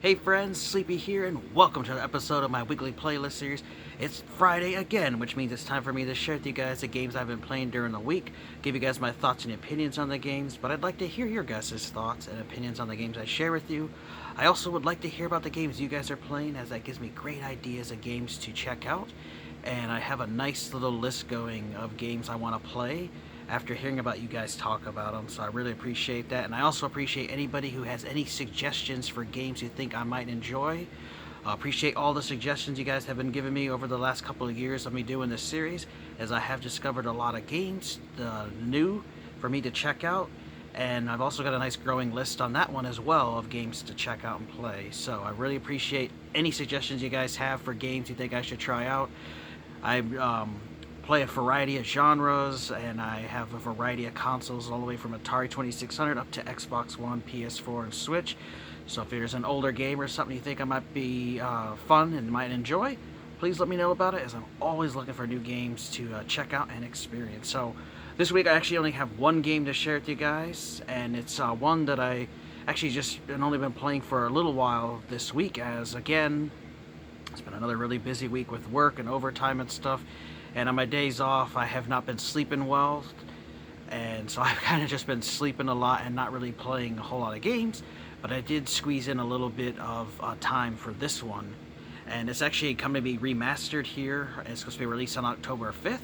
Hey friends, Sleepy here, and welcome to another episode of my weekly playlist series. It's Friday again, which means it's time for me to share with you guys the games I've been playing during the week, give you guys my thoughts and opinions on the games, but I'd like to hear your guys' thoughts and opinions on the games I share with you. I also would like to hear about the games you guys are playing, as that gives me great ideas of games to check out, and I have a nice little list going of games I want to play after hearing about you guys talk about them, so I really appreciate that. And I also appreciate anybody who has any suggestions for games you think I might enjoy. Appreciate all the suggestions you guys have been giving me over the last couple of years of me doing this series, as I have discovered a lot of games new for me to check out, and I've also got a nice growing list on that one as well of games to check out and play. So I really appreciate any suggestions you guys have for games you think I should try out. I play a variety of genres, and I have a variety of consoles all the way from Atari 2600 up to Xbox One, PS4, and Switch. So if there's an older game or something you think I might be fun and might enjoy, please let me know about it, as I'm always looking for new games to check out and experience. So this week I actually only have one game to share with you guys, and it's one that I actually just only been playing for a little while this week, as again, it's been another really busy week with work and overtime and stuff. And on my days off, I have not been sleeping well, and so I've kind of just been sleeping a lot and not really playing a whole lot of games, but I did squeeze in a little bit of time for this one, and it's actually coming to be remastered here. It's supposed to be released on October 5th,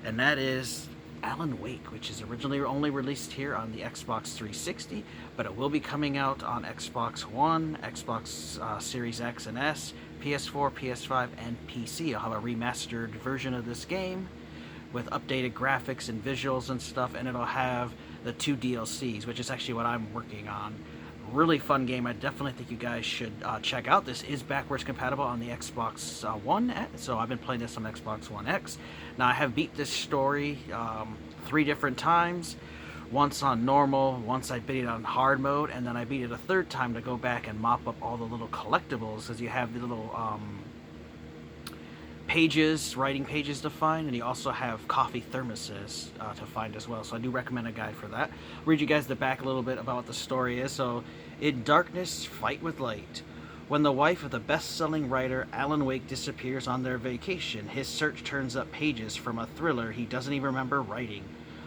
and that is Alan Wake, which is originally only released here on the Xbox 360, but it will be coming out on Xbox One, Xbox Series X and S, PS4, PS5, and PC. I'll have a remastered version of this game with updated graphics and visuals and stuff, and it'll have the 2 DLCs, which is actually what I'm working on. Really fun game. I definitely think you guys should check out. This is backwards compatible on the Xbox One, so I've been playing this on Xbox One X. Now, I have beat this story 3 different times. Once on normal, once I beat it on hard mode, and then I beat it a 3rd time to go back and mop up all the little collectibles, because you have the little writing pages to find, and you also have coffee thermoses to find as well. So I do recommend a guide for that. I'll read you guys the back a little bit about what the story is. So, in darkness, fight with light. When the wife of the best-selling writer Alan Wake disappears on their vacation, his search turns up pages from a thriller he doesn't even remember writing.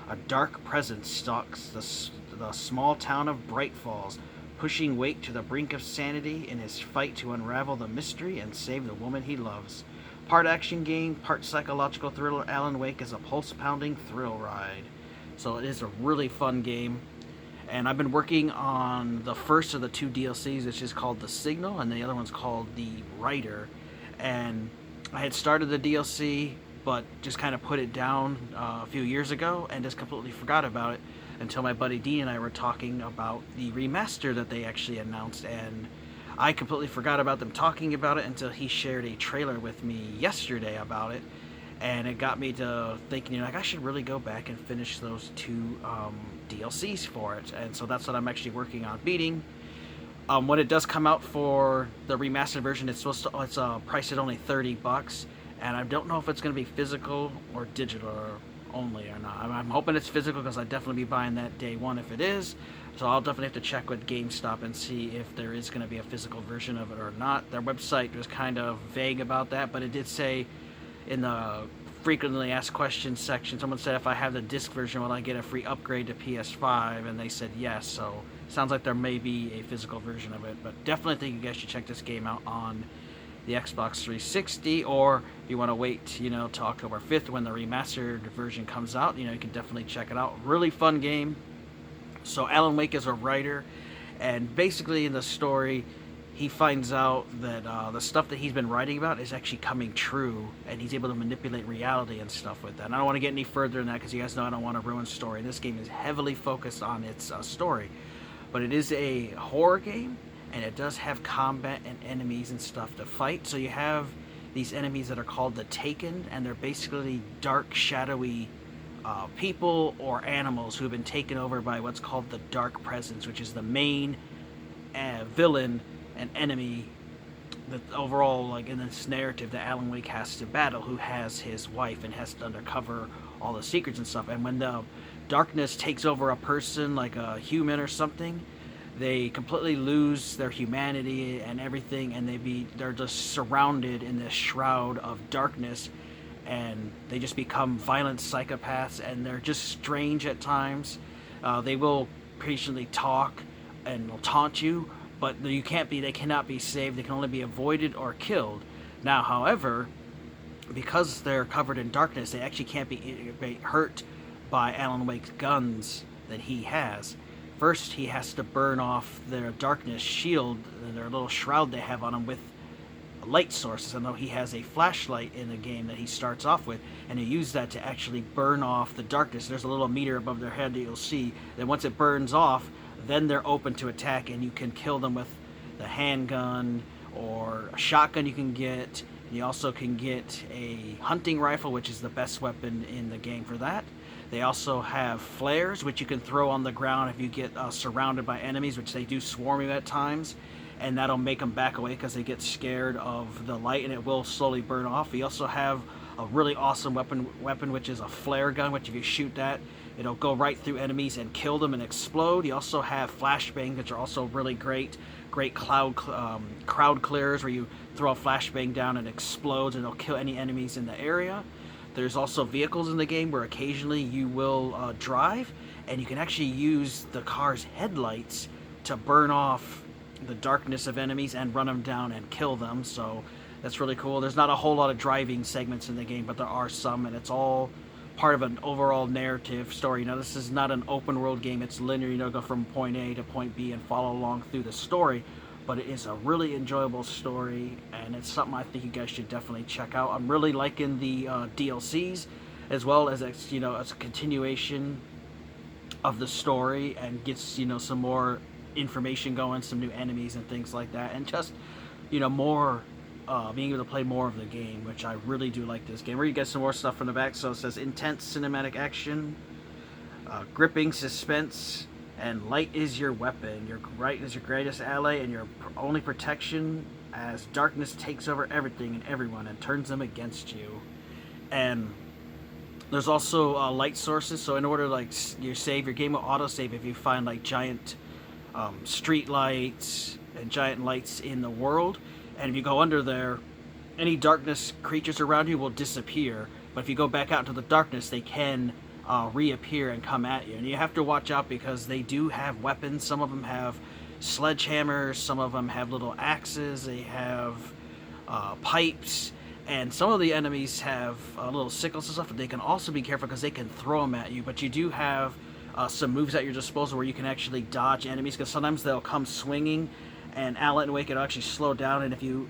A dark presence stalks the small town of Bright Falls, pushing Wake to the brink of sanity in his fight to unravel the mystery and save the woman he loves. Part action game, part psychological thriller, Alan Wake is a pulse-pounding thrill ride. So it is a really fun game. And I've been working on the first of the 2 DLCs, which is called The Signal, and the other one's called The Writer. And I had started the DLC, but just kind of put it down a few years ago and just completely forgot about it until my buddy Dean and I were talking about the remaster that they actually announced, and I completely forgot about them talking about it until he shared a trailer with me yesterday about it, and it got me to thinking, I should really go back and finish those 2 DLCs for it, and so that's what I'm actually working on beating. When it does come out for the remastered version, it's priced at only $30, and I don't know if it's going to be physical or digital only or not. I'm hoping it's physical, because I'd definitely be buying that day one if it is. So I'll definitely have to check with GameStop and see if there is going to be a physical version of it or not. Their website was kind of vague about that, but it did say in the frequently asked questions section, someone said if I have the disc version, will I get a free upgrade to PS5? And they said yes, so sounds like there may be a physical version of it, but definitely think you guys should check this game out on the Xbox 360, or if you want to wait, till October 5th when the remastered version comes out, you can definitely check it out. Really fun game. So Alan Wake is a writer, and basically in the story, he finds out that the stuff that he's been writing about is actually coming true, and he's able to manipulate reality and stuff with that. And I don't want to get any further than that, because you guys know I don't want to ruin story. This game is heavily focused on its story, but it is a horror game, and it does have combat and enemies and stuff to fight. So you have these enemies that are called the Taken, and they're basically dark, shadowy people or animals who have been taken over by what's called the Dark Presence, which is the main villain and enemy that overall, in this narrative, that Alan Wake has to battle, who has his wife and has to uncover all the secrets and stuff. And when the darkness takes over a person, like a human or something, they completely lose their humanity and everything, and they're just surrounded in this shroud of darkness, and they just become violent psychopaths, and they're just strange at times. They will patiently talk and will taunt you, but they cannot be saved. They can only be avoided or killed. Now, however, because they're covered in darkness, they actually can't be hurt by Alan Wake's guns that he has. First, he has to burn off their darkness shield, their little shroud they have on him, with light sources. I know he has a flashlight in the game that he starts off with, and he uses that to actually burn off the darkness. There's a little meter above their head that you'll see. Then once it burns off, then they're open to attack, and you can kill them with the handgun or a shotgun you can get. You also can get a hunting rifle, which is the best weapon in the game for that. They also have flares, which you can throw on the ground if you get surrounded by enemies, which they do swarm you at times, and that'll make them back away because they get scared of the light, and it will slowly burn off. You also have a really awesome weapon, which is a flare gun, which if you shoot that, it'll go right through enemies and kill them and explode. You also have flashbangs, which are also really great crowd clearers, where you throw a flashbang down and it explodes, and it'll kill any enemies in the area. There's also vehicles in the game where occasionally you will drive, and you can actually use the car's headlights to burn off the darkness of enemies and run them down and kill them. So that's really cool. There's not a whole lot of driving segments in the game, but there are some, and it's all part of an overall narrative story. Now, this is not an open world game. It's linear, go from point A to point B and follow along through the story. But it is a really enjoyable story, and it's something I think you guys should definitely check out. I'm really liking the DLCs, as well as as a continuation of the story, and gets some more information going, some new enemies and things like that, and just more being able to play more of the game, which I really do like this game. Where you get some more stuff from the back. So it says intense cinematic action, gripping suspense, and light is your weapon. Your light is your greatest ally and your only protection, as darkness takes over everything and everyone and turns them against you. And there's also light sources. So in order your game will autosave if you find giant street lights and giant lights in the world. And if you go under there, any darkness creatures around you will disappear. But if you go back out into the darkness, they can reappear and come at you. And you have to watch out because they do have weapons. Some of them have sledgehammers, some of them have little axes, they have pipes, and some of the enemies have little sickles and stuff, but they can also be careful because they can throw them at you. But you do have some moves at your disposal where you can actually dodge enemies, because sometimes they'll come swinging, and Alan Wake will actually slow down, and if you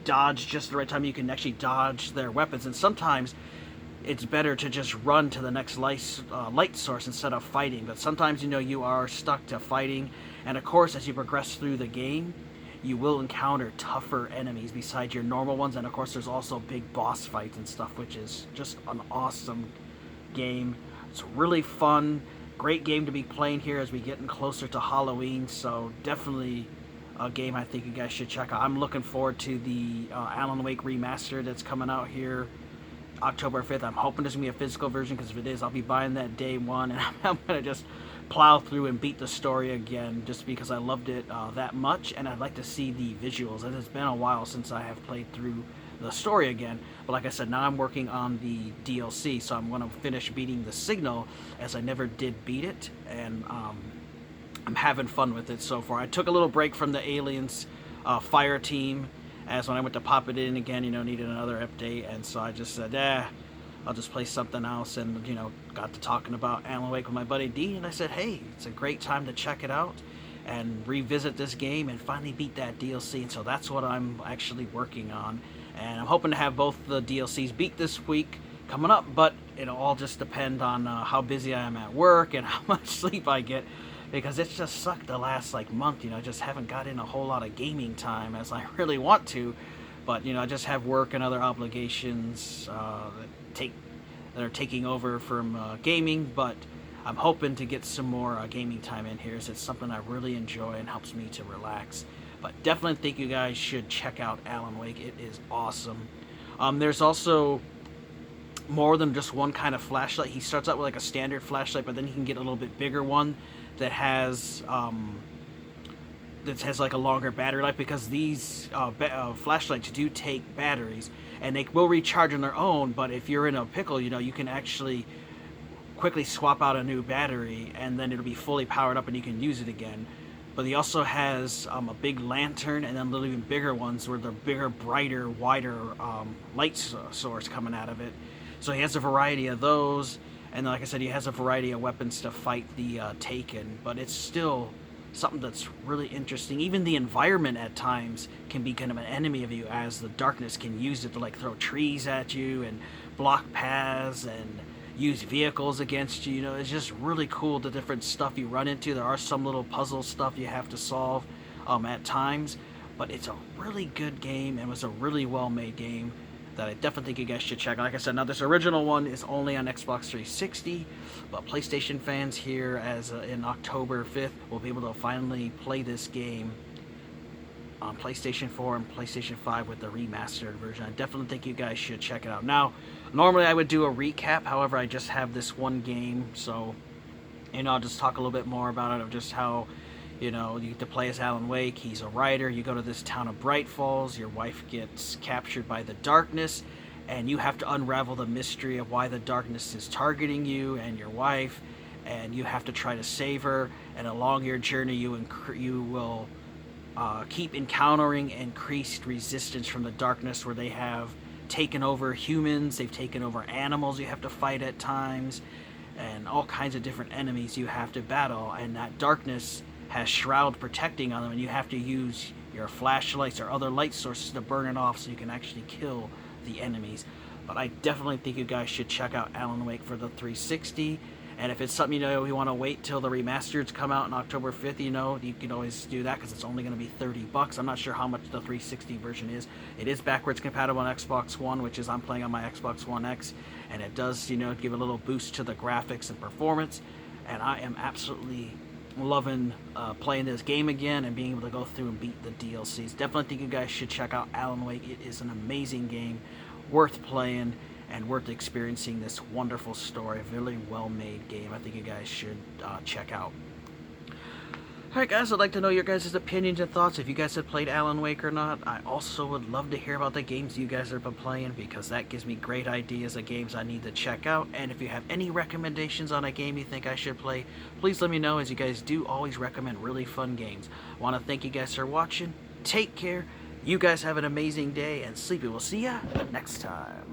dodge just the right time, you can actually dodge their weapons. And sometimes it's better to just run to the next light source instead of fighting. But sometimes you are stuck to fighting, and of course as you progress through the game, you will encounter tougher enemies besides your normal ones. And of course there's also big boss fights and stuff, which is just an awesome game. It's really fun, great game to be playing here as we getting closer to Halloween. So definitely a game I think you guys should check out. I'm looking forward to the Alan Wake remaster that's coming out here October 5th. I'm hoping there's going to be a physical version, because if it is, I'll be buying that day one, and I'm going to just plow through and beat the story again, just because I loved it that much, and I'd like to see the visuals. It has been a while since I have played through the story again, but like I said, now I'm working on the DLC, so I'm going to finish beating the Signal, as I never did beat it, and I'm having fun with it so far. I took a little break from the Aliens fire team, as when I went to pop it in again, needed another update, and so I just said, I'll just play something else, and, got to talking about Alan Wake with my buddy Dean, and I said, hey, it's a great time to check it out and revisit this game and finally beat that DLC, and so that's what I'm actually working on, and I'm hoping to have both the DLCs beat this week coming up, but it'll all just depend on how busy I am at work and how much sleep I get, because it's just sucked the last month. I just haven't got in a whole lot of gaming time as I really want to, but I just have work and other obligations that are taking over from gaming. But I'm hoping to get some more gaming time in here, as it's something I really enjoy and helps me to relax. But definitely think you guys should check out Alan Wake. It is awesome. There's also more than just one kind of flashlight. He starts out with a standard flashlight, but then he can get a little bit bigger one that has that has like a longer battery life, because these flashlights do take batteries, and they will recharge on their own. But if you're in a pickle, you can actually quickly swap out a new battery, and then it'll be fully powered up and you can use it again. But he also has a big lantern, and then little even bigger ones where the bigger, brighter, wider light source coming out of it. So he has a variety of those, and like I said, he has a variety of weapons to fight the Taken. But it's still something that's really interesting. Even the environment at times can be kind of an enemy of you, as the darkness can use it to like throw trees at you and block paths and use vehicles against you. It's just really cool, the different stuff you run into. There are some little puzzle stuff you have to solve at times, but it's a really good game, and was a really well made game that I definitely think you guys should check out. Like I said, now this original one is only on Xbox 360, but PlayStation fans here in October 5th will be able to finally play this game on PlayStation 4 and PlayStation 5 with the remastered version. I definitely think you guys should check it out. Now, normally I would do a recap, however, I just have this one game, so, I'll just talk a little bit more about it, of just how, you get to play as Alan Wake. He's a writer. You go to this town of Bright Falls. Your wife gets captured by the darkness, and you have to unravel the mystery of why the darkness is targeting you and your wife, and you have to try to save her. And along your journey, you will keep encountering increased resistance from the darkness, where they have taken over humans, they've taken over animals you have to fight at times, and all kinds of different enemies you have to battle. And that darkness has shroud protecting on them, and you have to use your flashlights or other light sources to burn it off so you can actually kill the enemies. But I definitely think you guys should check out Alan Wake for the 360. And if it's something you want to wait till the remasters come out on October 5th, you can always do that, because it's only going to be $30. I'm not sure how much the 360 version is. It is backwards compatible on Xbox One, which is I'm playing on my Xbox One X, and it does give a little boost to the graphics and performance. And I am absolutely loving playing this game again and being able to go through and beat the DLCs. Definitely think you guys should check out Alan Wake. It is an amazing game, worth playing and worth experiencing this wonderful story. A really well-made game. I think you guys should check out. Alright guys, I'd like to know your guys' opinions and thoughts, if you guys have played Alan Wake or not. I also would love to hear about the games you guys have been playing, because that gives me great ideas of games I need to check out. And if you have any recommendations on a game you think I should play, please let me know, as you guys do always recommend really fun games. I want to thank you guys for watching. Take care. You guys have an amazing day, and Sleepy will see ya next time.